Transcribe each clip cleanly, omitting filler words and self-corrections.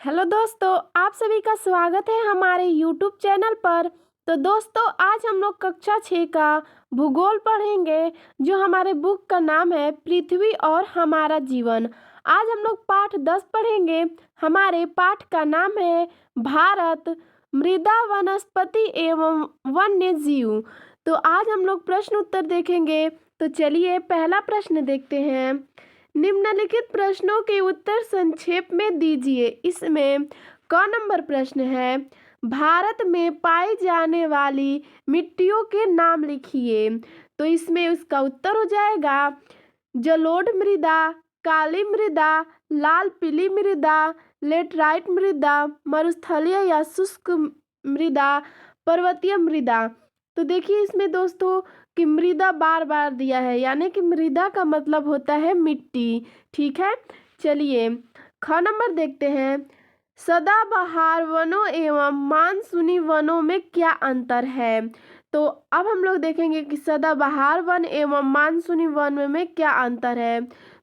Hello दोस्तों, आप सभी का स्वागत है हमारे यूट्यूब चैनल पर। तो दोस्तों, आज हम लोग कक्षा 6 का भूगोल पढ़ेंगे, जो हमारे बुक का नाम है पृथ्वी और हमारा जीवन। आज हम लोग पाठ 10 पढ़ेंगे। हमारे पाठ का नाम है भारत, मृदा, वनस्पति एवं वन्य जीव। तो आज हम लोग प्रश्न उत्तर देखेंगे। तो चलिए पहला प्रश्न देखते हैं। निम्नलिखित प्रश्नों के उत्तर संक्षेप में दीजिए। इसमें क नंबर प्रश्न है, भारत में पाई जाने वाली मिट्टियों के नाम लिखिए। तो इसमें उसका उत्तर हो जाएगा जलोढ़ मृदा, काली मृदा, लाल पीली मृदा, लेटराइट मृदा, मरुस्थलीय या शुष्क मृदा, पर्वतीय मृदा। तो देखिए इसमें दोस्तों कि मृदा बार बार दिया है, यानी कि मृदा का मतलब होता है मिट्टी। ठीक है, चलिए ख नंबर देखते हैं। सदाबहार वनों एवं मानसूनी वनों में क्या अंतर है। तो अब हम लोग देखेंगे कि सदाबहार वन एवं मानसूनी वन में क्या अंतर है।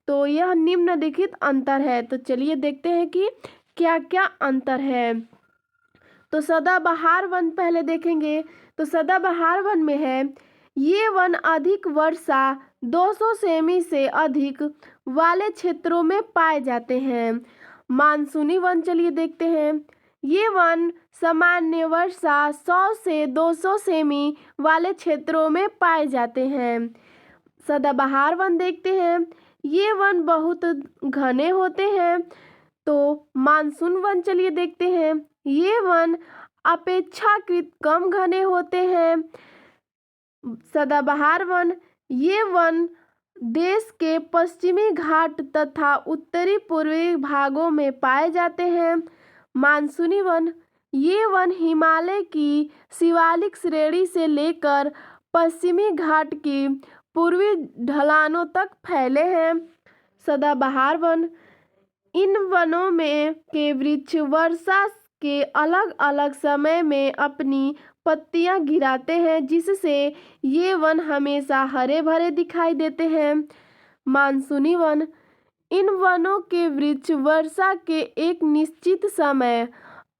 तो यह निम्नलिखित अंतर है। तो चलिए देखते हैं कि क्या क्या अंतर है। तो सदाबहार वन पहले देखेंगे। तो सदाबहार वन में है, ये वन अधिक वर्षा 200 सेमी से अधिक वाले क्षेत्रों में पाए जाते हैं। मानसूनी वन चलिए देखते हैं। ये वन सामान्य वर्षा 100 से 200 सेमी वाले क्षेत्रों में पाए जाते हैं। सदाबहार वन देखते हैं। ये वन बहुत घने होते हैं। तो मानसून वन चलिए देखते हैं। ये वन अपेक्षाकृत कम घने होते हैं। सदाबहार वन, ये वन देश के पश्चिमी घाट तथा उत्तरी पूर्वी भागों में पाए जाते हैं। मानसूनी वन, ये वन हिमालय की शिवालिक श्रेणी से लेकर पश्चिमी घाट की पूर्वी ढलानों तक फैले हैं। सदाबहार वन, इन वनों में के वृक्ष वर्षा के अलग अलग समय में अपनी पत्तियां गिराते हैं, जिससे ये वन हमेशा हरे भरे दिखाई देते हैं। मानसूनी वन, इन वनों के वृक्ष वर्षा के एक निश्चित समय,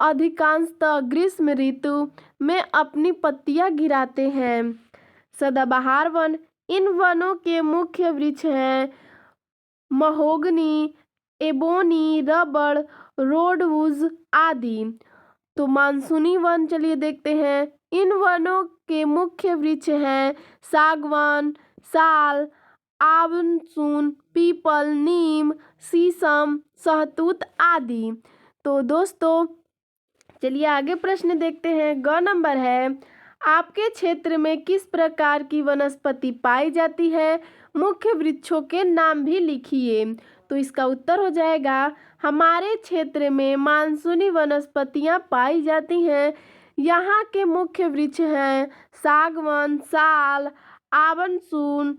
अधिकांशतः ग्रीष्म ऋतु में अपनी पत्तियां गिराते हैं। सदाबहार वन, इन वनों के मुख्य वृक्ष हैं महोगनी, एबोनी, रबड़, रोडवुड आदि। तो मानसूनी वन चलिए देखते हैं। इन वनों के मुख्य वृक्ष हैं सागवान, साल, आमसून, पीपल, नीम, शीशम, सहतूत आदि। तो दोस्तों चलिए आगे प्रश्न देखते हैं। ग नंबर है, आपके क्षेत्र में किस प्रकार की वनस्पति पाई जाती है, मुख्य वृक्षों के नाम भी लिखिए। तो इसका उत्तर हो जाएगा, हमारे क्षेत्र में मानसूनी वनस्पतियां पाई जाती हैं। यहाँ के मुख्य वृक्ष हैं सागवान, साल, आमसून,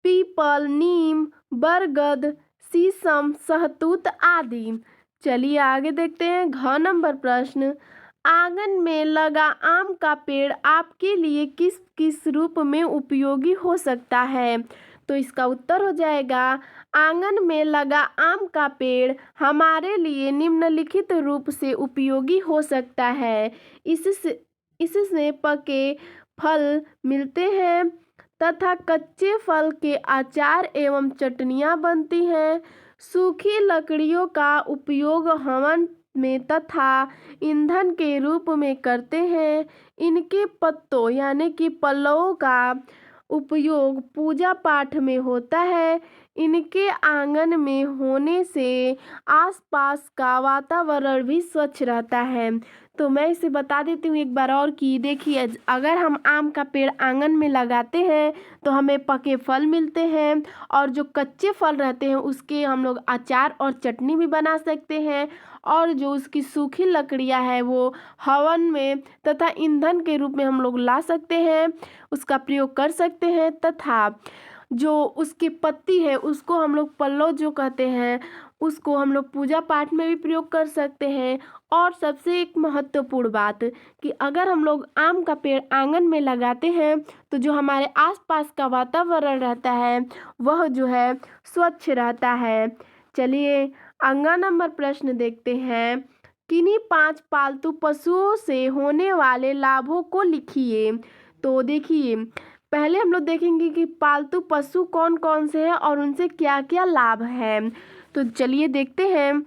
पीपल, नीम, बरगद, शीशम, सहतूत आदि। चलिए आगे देखते हैं। घ नंबर प्रश्न, आंगन में लगा आम का पेड़ आपके लिए किस किस रूप में उपयोगी हो सकता है। तो इसका उत्तर हो जाएगा, आंगन में लगा आम का पेड़ हमारे लिए निम्नलिखित रूप से उपयोगी हो सकता है। इससे पके फल मिलते हैं तथा कच्चे फल के अचार एवं चटनियाँ बनती हैं। सूखी लकड़ियों का उपयोग हवन में तथा ईंधन के रूप में करते हैं। इनके पत्तों यानी कि पल्लवों का उपयोग पूजा पाठ में होता है। इनके आंगन में होने से आसपास का वातावरण भी स्वच्छ रहता है। तो मैं इसे बता देती हूँ एक बार और कि देखिए, अगर हम आम का पेड़ आंगन में लगाते हैं तो हमें पके फल मिलते हैं, और जो कच्चे फल रहते हैं उसके हम लोग अचार और चटनी भी बना सकते हैं, और जो उसकी सूखी लकड़ियाँ है वो हवन में तथा ईंधन के रूप में हम लोग ला सकते हैं, उसका प्रयोग कर सकते हैं। तथा जो उसकी पत्ती है उसको हम लोग पल्लव जो कहते हैं, उसको हम लोग पूजा पाठ में भी प्रयोग कर सकते हैं। और सबसे एक महत्वपूर्ण बात कि अगर हम लोग आम का पेड़ आंगन में लगाते हैं तो जो हमारे आसपास का वातावरण रहता है वह जो है स्वच्छ रहता है। चलिए अगला नंबर प्रश्न देखते हैं। किन्हीं 5 पालतू पशुओं से होने वाले लाभों को लिखिए। तो देखिए, पहले हम लोग देखेंगे कि पालतू पशु कौन कौन से हैं और उनसे क्या क्या लाभ है। तो चलिए देखते हैं।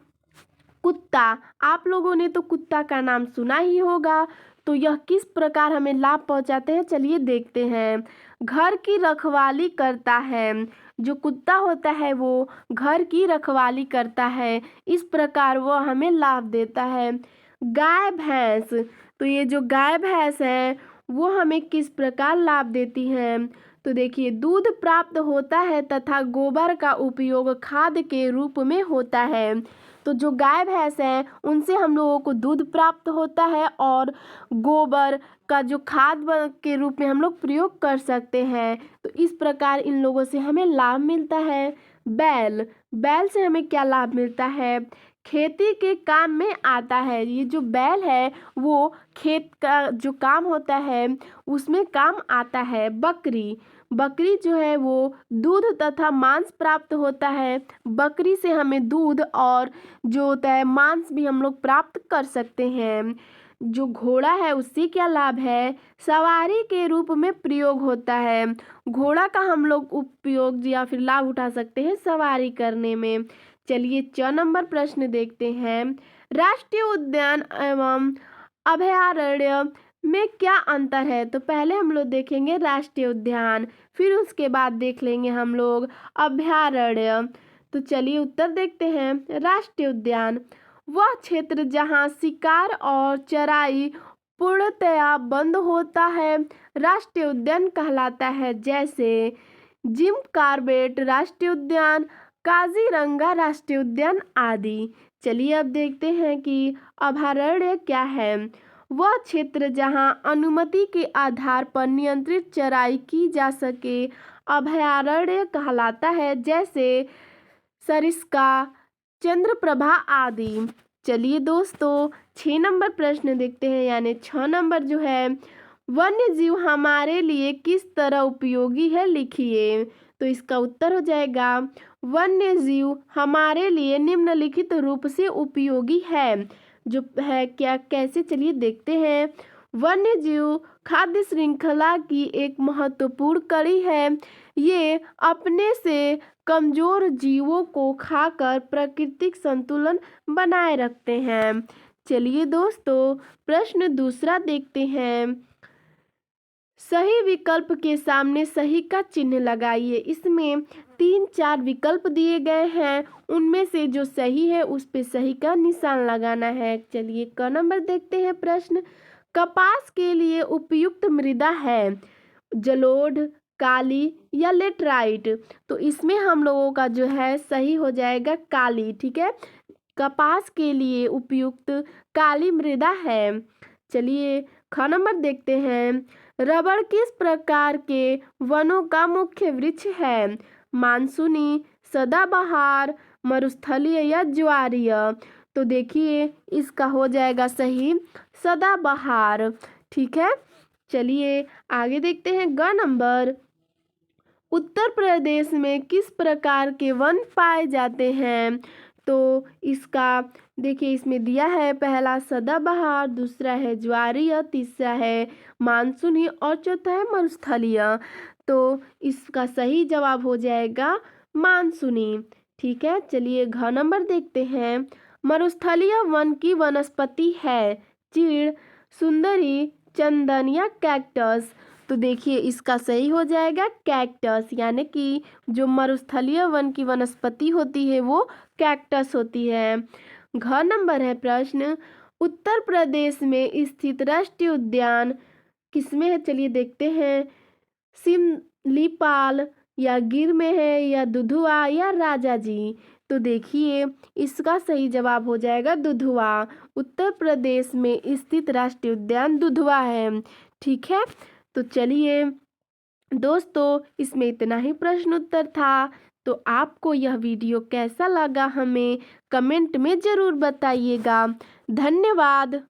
कुत्ता, आप लोगों ने तो कुत्ता का नाम सुना ही होगा। तो यह किस प्रकार हमें लाभ पहुंचाते हैं, चलिए देखते हैं। घर की रखवाली करता है। जो कुत्ता होता है वो घर की रखवाली करता है, इस प्रकार वह हमें लाभ देता है। गाय भैंस, तो ये जो गाय भैंस है वो हमें किस प्रकार लाभ देती हैं। तो देखिए, दूध प्राप्त होता है तथा गोबर का उपयोग खाद के रूप में होता है। तो जो गाय भैंस है उनसे हम लोगों को दूध प्राप्त होता है और गोबर का जो खाद के रूप में हम लोग प्रयोग कर सकते हैं। तो इस प्रकार इन लोगों से हमें लाभ मिलता है। बैल, बैल से हमें क्या लाभ मिलता है, खेती के काम में आता है। ये जो बैल है वो खेत का जो काम होता है उसमें काम आता है। बकरी, बकरी जो है वो दूध तथा मांस प्राप्त होता है। बकरी से हमें दूध और जो होता है मांस भी हम लोग प्राप्त कर सकते हैं। जो घोड़ा है उससे क्या लाभ है, सवारी के रूप में प्रयोग होता है। घोड़ा का हम लोग उपयोग या फिर लाभ उठा सकते हैं सवारी करने में। चलिए 4 नंबर प्रश्न देखते हैं। राष्ट्रीय उद्यान एवं अभयारण्य में क्या अंतर है। तो पहले हम लोग देखेंगे राष्ट्रीय उद्यान, फिर उसके बाद देख लेंगे हम लोग अभयारण्य। तो चलिए उत्तर देखते हैं। राष्ट्रीय उद्यान वह क्षेत्र जहां शिकार और चराई पूर्णतया बंद होता है राष्ट्रीय उद्यान कहलाता है, जैसे जिम कॉर्बेट राष्ट्रीय उद्यान, काजीरंगा राष्ट्रीय उद्यान आदि। चलिए अब देखते हैं कि अभयारण्य क्या है। वह क्षेत्र जहां अनुमति के आधार पर नियंत्रित चराई की जा सके अभयारण्य कहलाता है, जैसे सरिस्का, चंद्रप्रभा आदि। चलिए दोस्तों 6 नंबर प्रश्न देखते हैं, यानी 6 नंबर जो है, वन्य जीव हमारे लिए किस तरह उपयोगी है, लिखिए। तो इसका उत्तर हो जाएगा, वन्य जीव हमारे लिए निम्नलिखित रूप से उपयोगी है। जो है क्या, कैसे, चलिए देखते हैं। वन्य जीव खाद्य श्रृंखला की एक महत्वपूर्ण कड़ी है। ये अपने से कमजोर जीवों को खाकर प्राकृतिक संतुलन बनाए रखते हैं। चलिए दोस्तों प्रश्न दूसरा देखते हैं। सही विकल्प के सामने सही का चिन्ह लगाइए। इसमें 3-4 विकल्प दिए गए हैं, उनमें से जो सही है उस पे सही का निशान लगाना है। चलिए क नंबर देखते हैं प्रश्न। कपास के लिए उपयुक्त मृदा है जलोढ़, काली या लेटराइट। तो इसमें हम लोगों का जो है सही हो जाएगा काली। ठीक है, कपास के लिए उपयुक्त काली मृदा है। चलिए ख नंबर देखते हैं। रबड़ किस प्रकार के वनों का मुख्य वृक्ष है, मानसूनी, सदाबहार, मरुस्थलीय या ज्वारीय। तो देखिए इसका हो जाएगा सही सदाबहार। ठीक है, चलिए आगे देखते हैं। ग नंबर, उत्तर प्रदेश में किस प्रकार के वन पाए जाते हैं। तो इसका देखिए इसमें दिया है, पहला सदाबहार, दूसरा है ज्वारीय, तीसरा है मानसूनी और चौथा है मरुस्थलीय। तो इसका सही जवाब हो जाएगा मानसूनी। ठीक है, चलिए घ नंबर देखते हैं। मरुस्थलीय वन की वनस्पति है चीड़, सुंदरी, चंदन या कैक्टस। तो देखिए इसका सही हो जाएगा कैक्टस, यानी कि जो मरुस्थलीय वन की वनस्पति होती है वो कैक्टस होती है। घ नंबर है प्रश्न, उत्तर प्रदेश में स्थित राष्ट्रीय उद्यान किसमें है, चलिए देखते हैं। सिमलीपाल या गिर में है या दुधुआ या राजाजी। तो देखिए इसका सही जवाब हो जाएगा दुधुआ। उत्तर प्रदेश में स्थित राष्ट्रीय उद्यान दुधुआ है। ठीक है, तो चलिए दोस्तों इसमें इतना ही प्रश्न उत्तर था। तो आपको यह वीडियो कैसा लगा हमें कमेंट में ज़रूर बताइएगा। धन्यवाद।